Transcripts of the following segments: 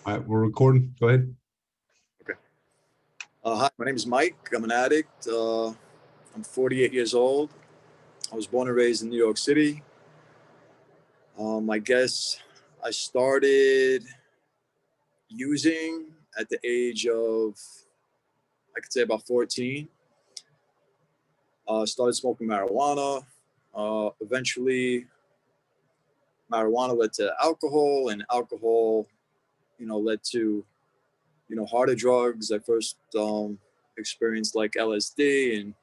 All right, we're recording. Go ahead. Okay. Hi, my name is Mike. I'm an addict. I'm 48 years old. I was born and raised in New York City. I guess I started using at the age of, I could say about 14. Started smoking marijuana. Eventually, marijuana led to alcohol, and alcohol, led to, harder drugs. I first experienced like LSD and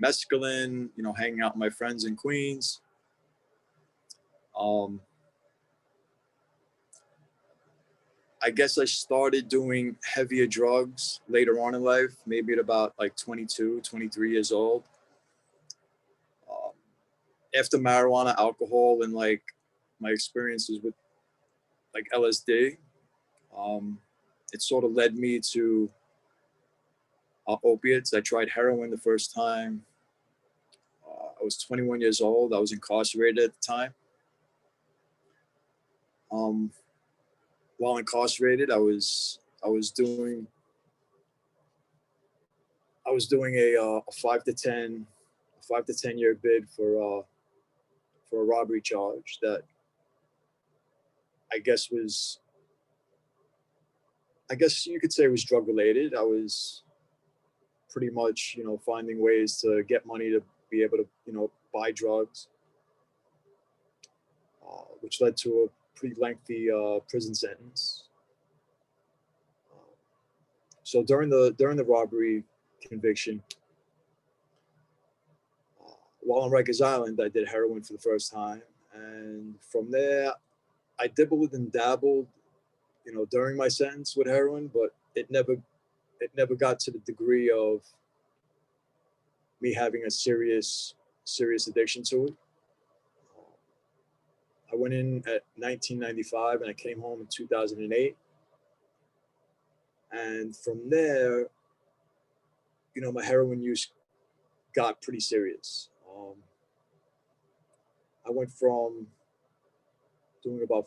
mescaline, hanging out with my friends in Queens. Um, I guess I started doing heavier drugs later on in life, maybe at about like 22, 23 years old. Um, After marijuana, alcohol, and like my experiences with like LSD, um, it sort of led me to opiates. I tried heroin the first time. I was 21 years old. I was incarcerated at the time. Um, while incarcerated, I was doing a 5 to 10 year bid for a robbery charge that I guess was I guess you could say was drug related. I was pretty much finding ways to get money to be able to buy drugs, which led to a pretty lengthy prison sentence. Uh, so during the robbery conviction, while on Rikers Island, I did heroin for the first time, and from there, I dibbled and dabbled, during my sentence with heroin, but it never got to the degree of me having a serious addiction to it. I went in at 1995 and I came home in 2008, and from there, my heroin use got pretty serious. I went from doing about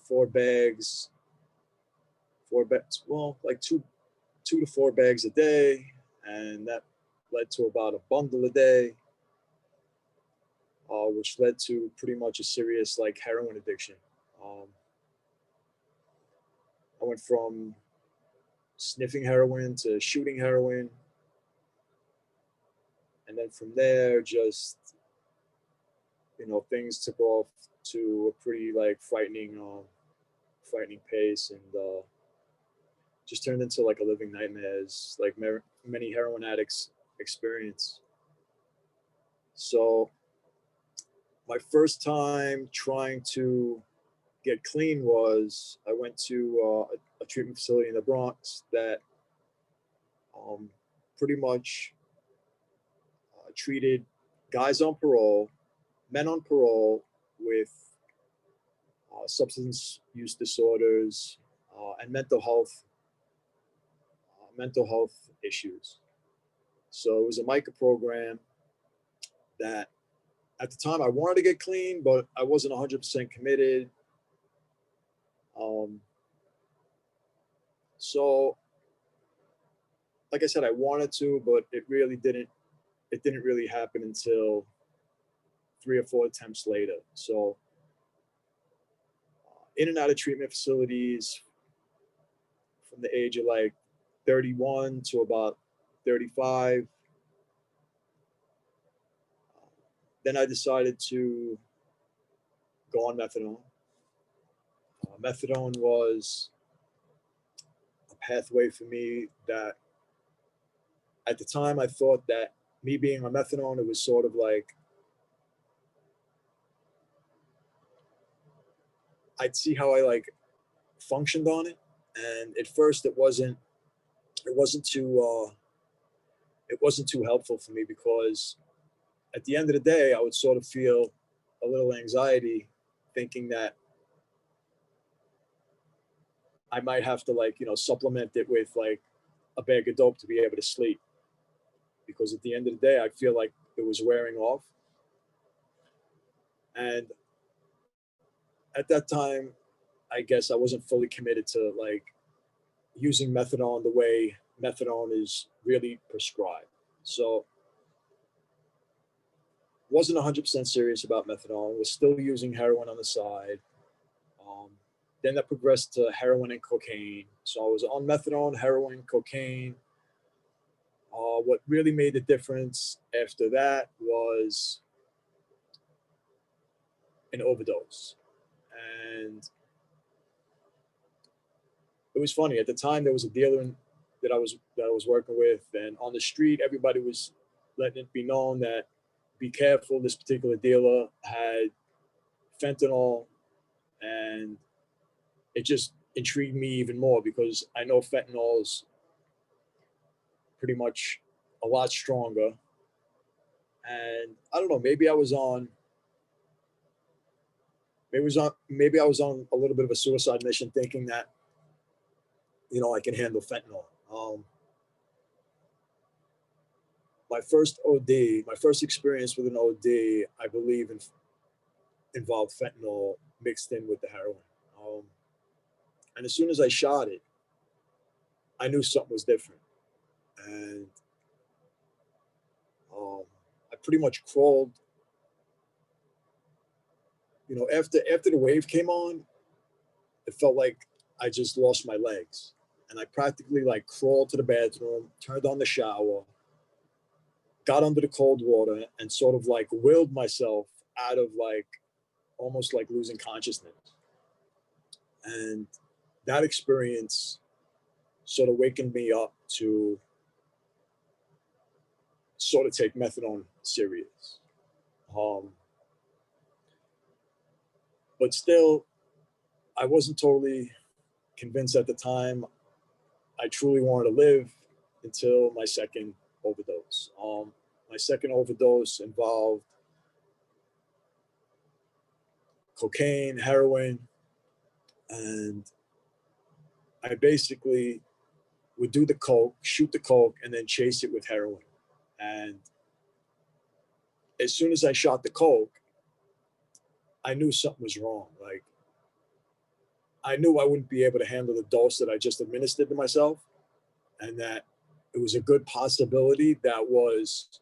well, like two to 4 bags a day, and that led to about a bundle a day, which led to pretty much a serious like heroin addiction. Um, I went from sniffing heroin to shooting heroin, and then from there, just things took off to a pretty like frightening pace, and just turned into like a living nightmare, as like many heroin addicts experience. So my first time trying to get clean was I went to a treatment facility in the Bronx that um, pretty much treated guys on parole, men on parole with substance use disorders and mental health issues. So it was a micro program that at the time I wanted to get clean, but I wasn't 100% committed. Um, so like I said, I wanted to, but it really didn't. It didn't really happen until 3 or 4 attempts later. So in and out of treatment facilities from the age of like 31 to about 35. Then I decided to go on methadone. Methadone was a pathway for me that at the time I thought that me being on methadone, it was sort of like I'd see how I like functioned on it. And at first it wasn't too it wasn't too helpful for me because at the end of the day I would sort of feel a little anxiety thinking that I might have to like, supplement it with like a bag of dope to be able to sleep. Because at the end of the day, I feel like it was wearing off. And at that time, I guess I wasn't fully committed to like using methadone the way methadone is really prescribed. So wasn't 100% serious about methadone, was still using heroin on the side. Um, then that progressed to heroin and cocaine. So I was on methadone, heroin, cocaine. What really made the difference after that was an overdose. And it was funny. At the time, there was a dealer that I was working with, and on the street, everybody was letting it be known that be careful. This particular dealer had fentanyl, and it just intrigued me even more because I know fentanyl is pretty much a lot stronger. And I don't know, maybe I was on a little bit of a suicide mission, thinking that I can handle fentanyl. My first OD, my first experience with an OD, I believe involved fentanyl mixed in with the heroin. Um, and as soon as I shot it, I knew something was different. And um, I pretty much crawled. After the wave came on, it felt like I just lost my legs, and I practically like crawled to the bathroom, turned on the shower, got under the cold water, and sort of like willed myself out of like almost like losing consciousness. And that experience sort of wakened me up to sort of take methadone serious. Um, but still, I wasn't totally convinced at the time. I truly wanted to live until my second overdose. My second overdose involved cocaine, heroin, and I basically would do the coke, shoot the coke, and then chase it with heroin. And as soon as I shot the coke, I knew something was wrong. Like, I knew I wouldn't be able to handle the dose that I just administered to myself, and that it was a good possibility that was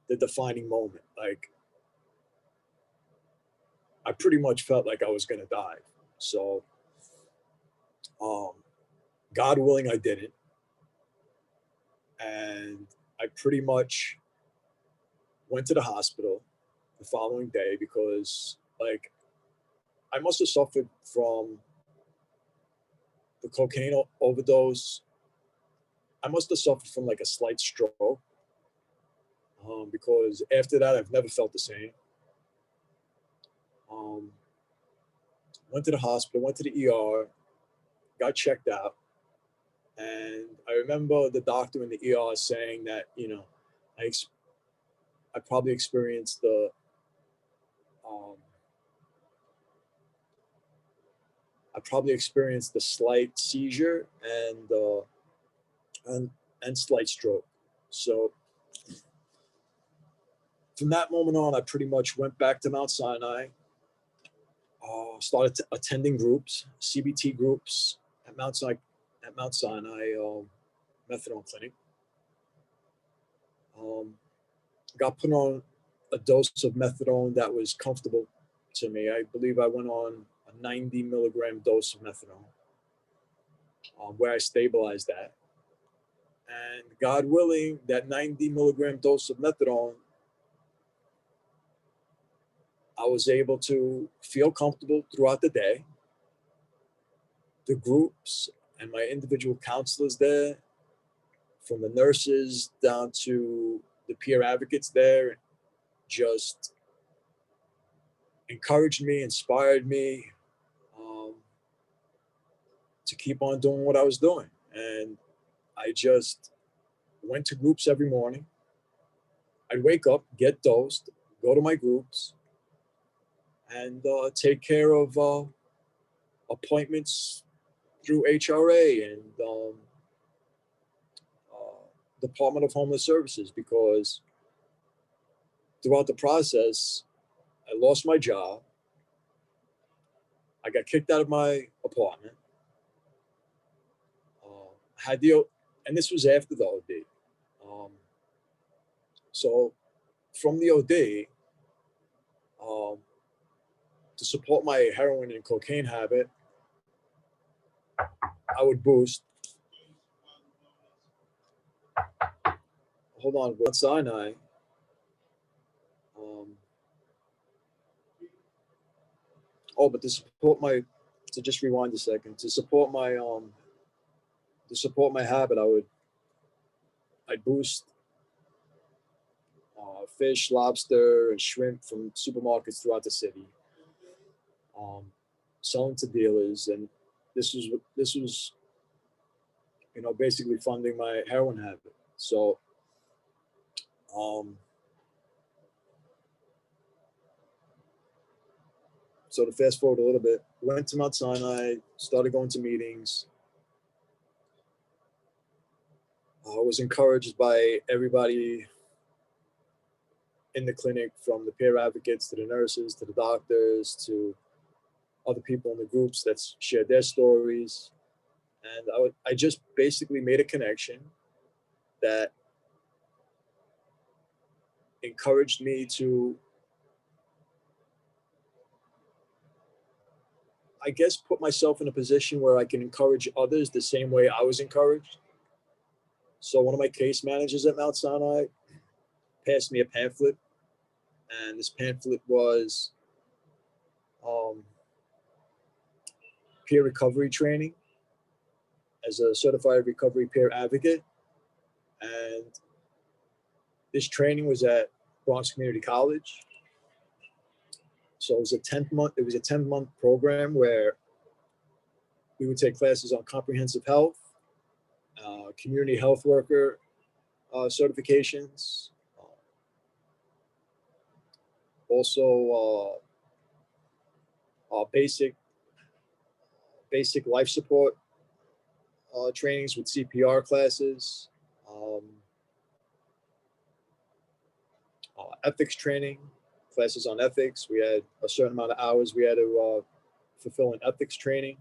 the defining moment. Like, I pretty much felt like I was going to die. So, um, God willing, I didn't. And I pretty much went to the hospital the following day because, like, I must have suffered from the cocaine overdose. I must have suffered from like a slight stroke, because after that, I've never felt the same. Um, Went to the hospital, went to the ER, got checked out. And I remember the doctor in the ER saying that, I, ex- I probably experienced um, the slight seizure and and slight stroke. So from that moment on, I pretty much went back to Mount Sinai, started attending groups, CBT groups at Mount Sinai methadone clinic. Um, got put on a dose of methadone that was comfortable to me. I believe I went on a 90 milligram dose of methadone, where I stabilized that. And God willing, that 90 milligram dose of methadone, I was able to feel comfortable throughout the day. The groups and my individual counselors there, from the nurses down to the peer advocates there, just encouraged me, inspired me, um, to keep on doing what I was doing. And I just went to groups every morning. I'd wake up, get dosed, go to my groups, and take care of appointments through HRA and Department of Homeless Services, because throughout the process, I lost my job. I got kicked out of my apartment. had the, and this was after the OD. So from the OD, to support my heroin and cocaine habit, I would boost. Hold on, Mount Sinai. But to support my, to just rewind a second, to support my habit, I'd boost fish, lobster, and shrimp from supermarkets throughout the city, selling to dealers, and this was basically funding my heroin habit. So so to fast forward a little bit, went to Mount Sinai, started going to meetings. I was encouraged by everybody in the clinic, from the peer advocates to the nurses to the doctors to other people in the groups that shared their stories. And I just basically made a connection that encouraged me to, I guess, put myself in a position where I can encourage others the same way I was encouraged. So one of my case managers at Mount Sinai passed me a pamphlet, and this pamphlet was peer recovery training as a certified recovery peer advocate. And this training was at Bronx Community College. So it was a 10-month program where we would take classes on comprehensive health, community health worker certifications, also basic life support trainings with CPR classes, ethics training, classes on ethics. We had a certain amount of hours we had to fulfill an ethics training.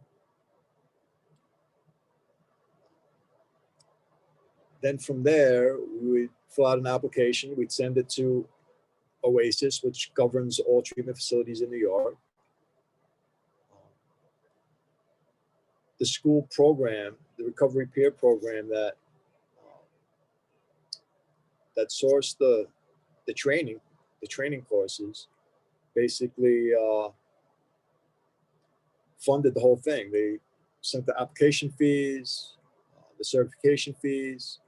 Then from there, we would fill out an application. We'd send it to OASIS, which governs all treatment facilities in New York. The school program, the recovery peer program that sourced the training courses, basically funded the whole thing. They sent the application fees, the certification fees.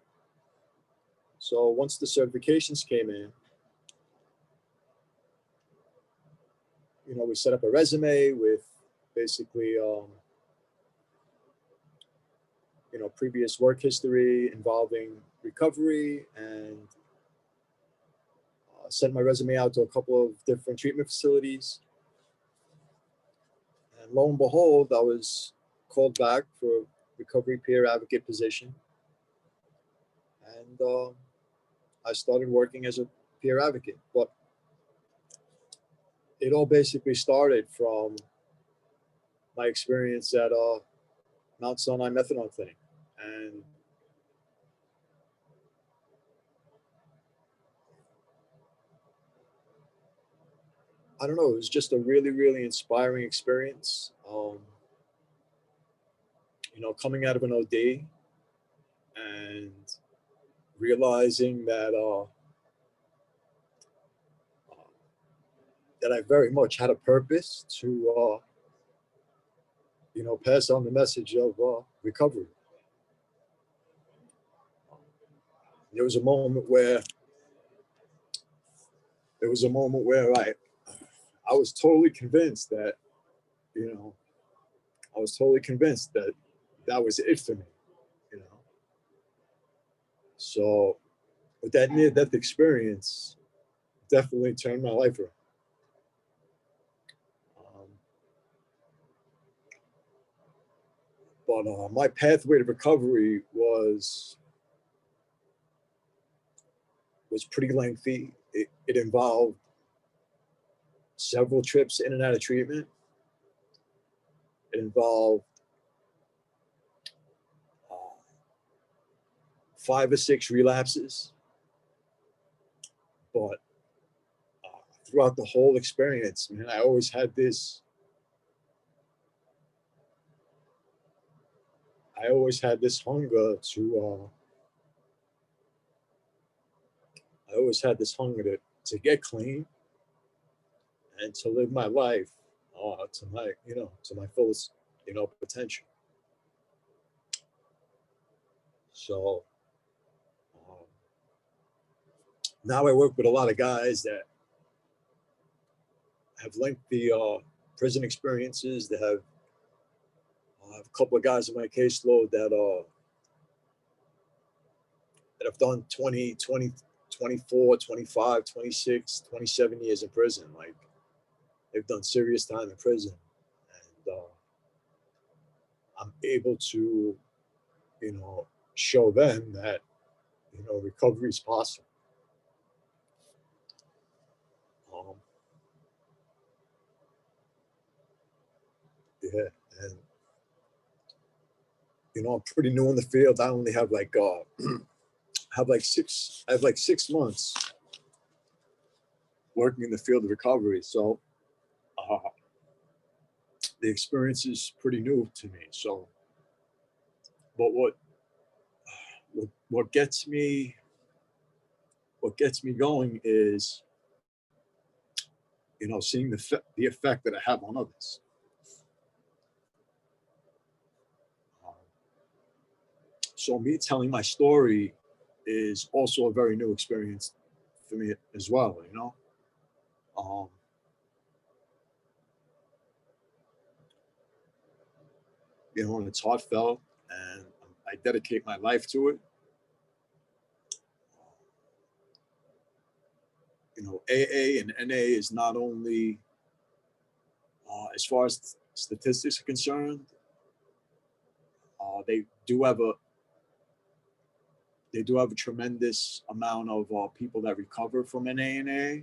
So once the certifications came in, we set up a resume with basically previous work history involving recovery, and sent my resume out to a couple of different treatment facilities. And lo and behold, I was called back for a recovery peer advocate position. And I started working as a peer advocate. But it all basically started from my experience at Mount Sinai Methadone Clinic. And I don't know, it was just a really, really inspiring experience. Coming out of an OD and realizing that that I very much had a purpose to, pass on the message of recovery. There was a moment where I was totally convinced that, that was it for me, So with that near-death experience, definitely turned my life around. But my pathway to recovery was pretty lengthy. It involved several trips in and out of treatment. It involved 5 or 6 relapses, but throughout the whole experience, man, I always had this. Hunger to. I always had this hunger to get clean and to live my life to my, to my fullest, potential. So um, now I work with a lot of guys that have lengthy prison experiences. They have, I have a couple of guys in my caseload that have done 20, 20, 24, 25, 26, 27 years in prison. Like, they've done serious time in prison. And I'm able to, show them that, recovery is possible. Um, yeah. And, I'm pretty new in the field. I only have like, I have like 6 months working in the field of recovery. So uh, the experience is pretty new to me. So, but what gets me going is, seeing the effect that I have on others. Um, so me telling my story is also a very new experience for me as well. Um, and it's heartfelt, and I dedicate my life to it. AA and NA is not only, as far as statistics are concerned, they do have a tremendous amount of people that recover from NA and AA.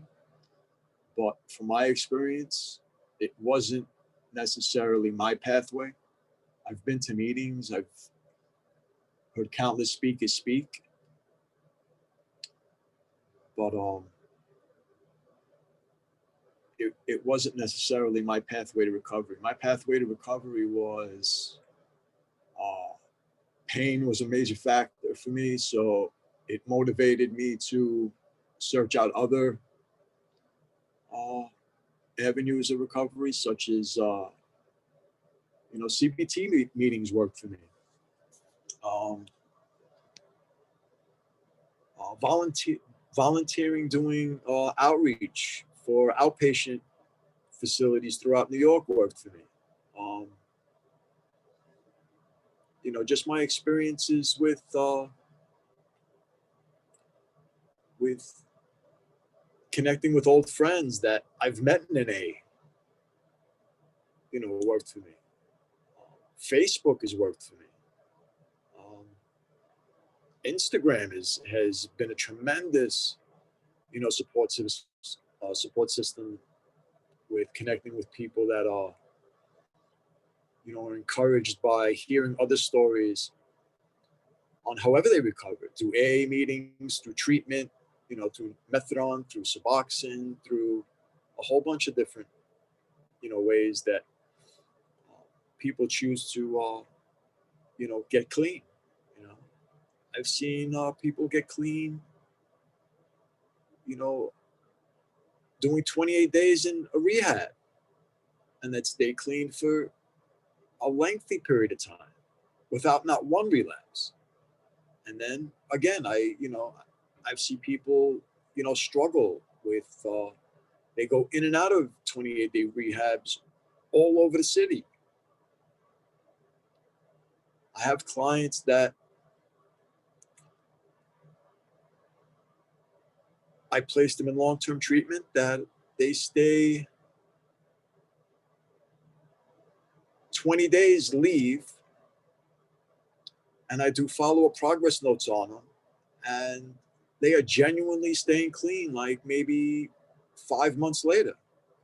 But from my experience, it wasn't necessarily my pathway. I've been to meetings, I've heard countless speakers speak, but it wasn't necessarily my pathway to recovery. My pathway to recovery was pain was a major factor for me, so it motivated me to search out other avenues of recovery, such as CBT meetings worked for me. Um, volunteering, doing outreach for outpatient facilities throughout New York worked for me. Just my experiences with connecting with old friends that I've met in AA, worked for me. Facebook has worked for me. Instagram has been a tremendous, support system with connecting with people that are, are encouraged by hearing other stories on however they recovered, through AA meetings, through treatment, through methadone, through Suboxone, through a whole bunch of different, ways that people choose to, get clean. I've seen people get clean, doing 28 days in a rehab, and that stay clean for a lengthy period of time without not one relapse. And then again, I've seen people, struggle with, they go in and out of 28-day rehabs all over the city. I have clients that I place them in long-term treatment that they stay 20 days, leave, and I do follow-up progress notes on them, and they are genuinely staying clean, like maybe 5 months later,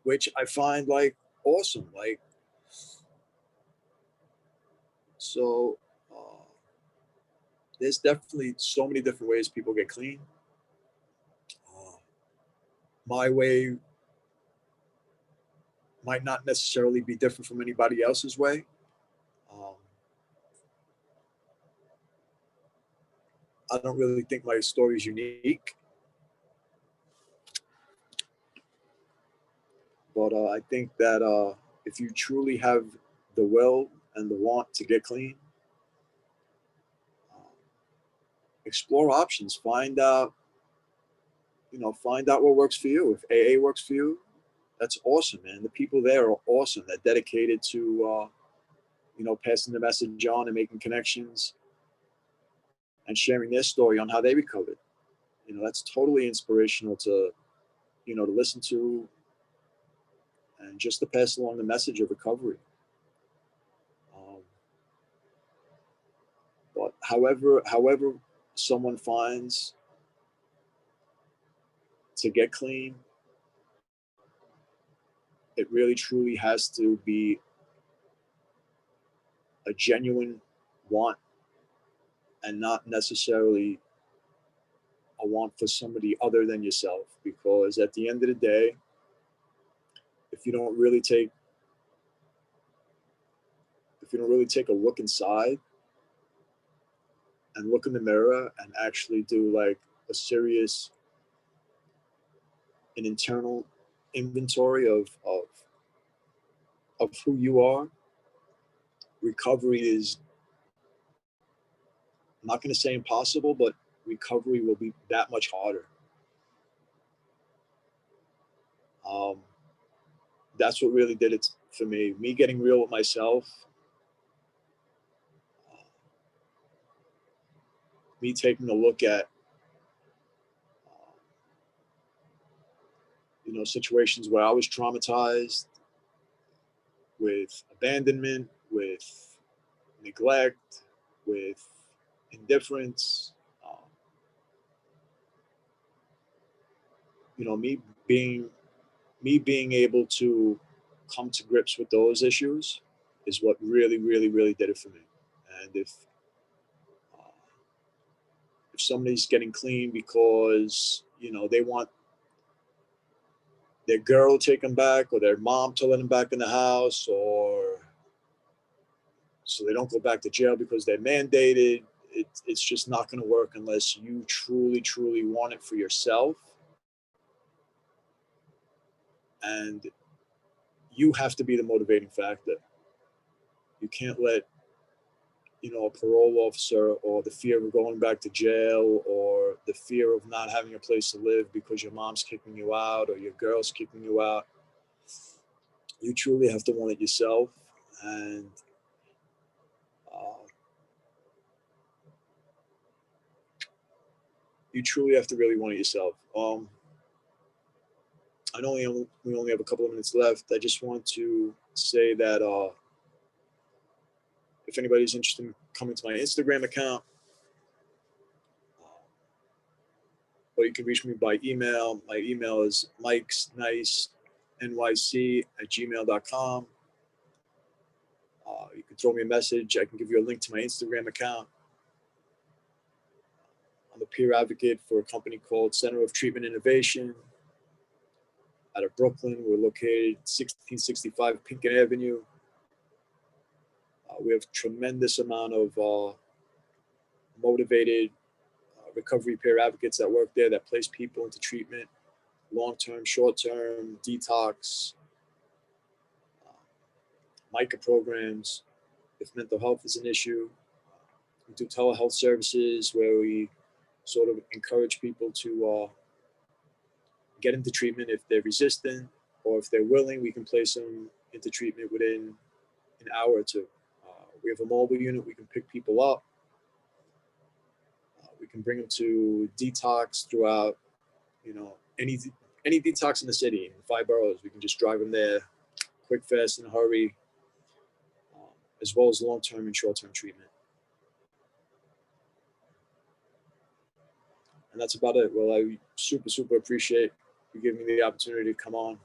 which I find like awesome. Like, so there's definitely so many different ways people get clean. My way might not necessarily be different from anybody else's way. I don't really think my story is unique, but I think that if you truly have the will and the want to get clean, explore options. Find out, find out what works for you. If AA works for you, that's awesome, man. The people there are awesome. They're dedicated to, passing the message on and making connections and sharing their story on how they recovered. That's totally inspirational to listen to and just to pass along the message of recovery. But however someone finds to get clean, it really truly has to be a genuine want and not necessarily a want for somebody other than yourself. Because at the end of the day, if you don't really take a look inside and look in the mirror and actually do like a serious an internal inventory of who you are, recovery is, I'm not going to say impossible, but recovery will be that much harder. That's what really did it for me. Me getting real with myself, me taking a look at situations where I was traumatized with abandonment, with neglect, with indifference. Me being able to come to grips with those issues is what really, really, really did it for me. And if somebody's getting clean because they want their girl to take them back, or their mom to let them back in the house, or so they don't go back to jail because they're mandated, it's just not going to work unless you truly, truly want it for yourself. And you have to be the motivating factor. You can't let a parole officer, or the fear of going back to jail, or the fear of not having a place to live because your mom's kicking you out or your girl's kicking you out. You truly have to want it yourself, and you truly have to really want it yourself. I know we only have a couple of minutes left. I just want to say that if anybody's interested in coming to my Instagram account, or you can reach me by email. My email is mikesnicenyc@gmail.com. You can throw me a message. I can give you a link to my Instagram account. I'm a peer advocate for a company called Center of Treatment Innovation out of Brooklyn. We're located 1665 Pinkin Avenue. We have a tremendous amount of motivated recovery peer advocates that work there, that place people into treatment, long-term, short-term, detox, MICA programs, if mental health is an issue. We do telehealth services where we sort of encourage people to get into treatment if they're resistant, or if they're willing, we can place them into treatment within an hour or two. We have a mobile unit. We can pick people up. We can bring them to detox throughout, any detox in the city, in 5 boroughs. We can just drive them there, quick, fast, in a hurry, as well as long-term and short-term treatment. And that's about it. Well, I super, super appreciate you giving me the opportunity to come on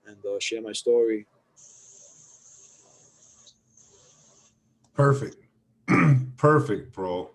and share my story. Perfect. Perfect, bro.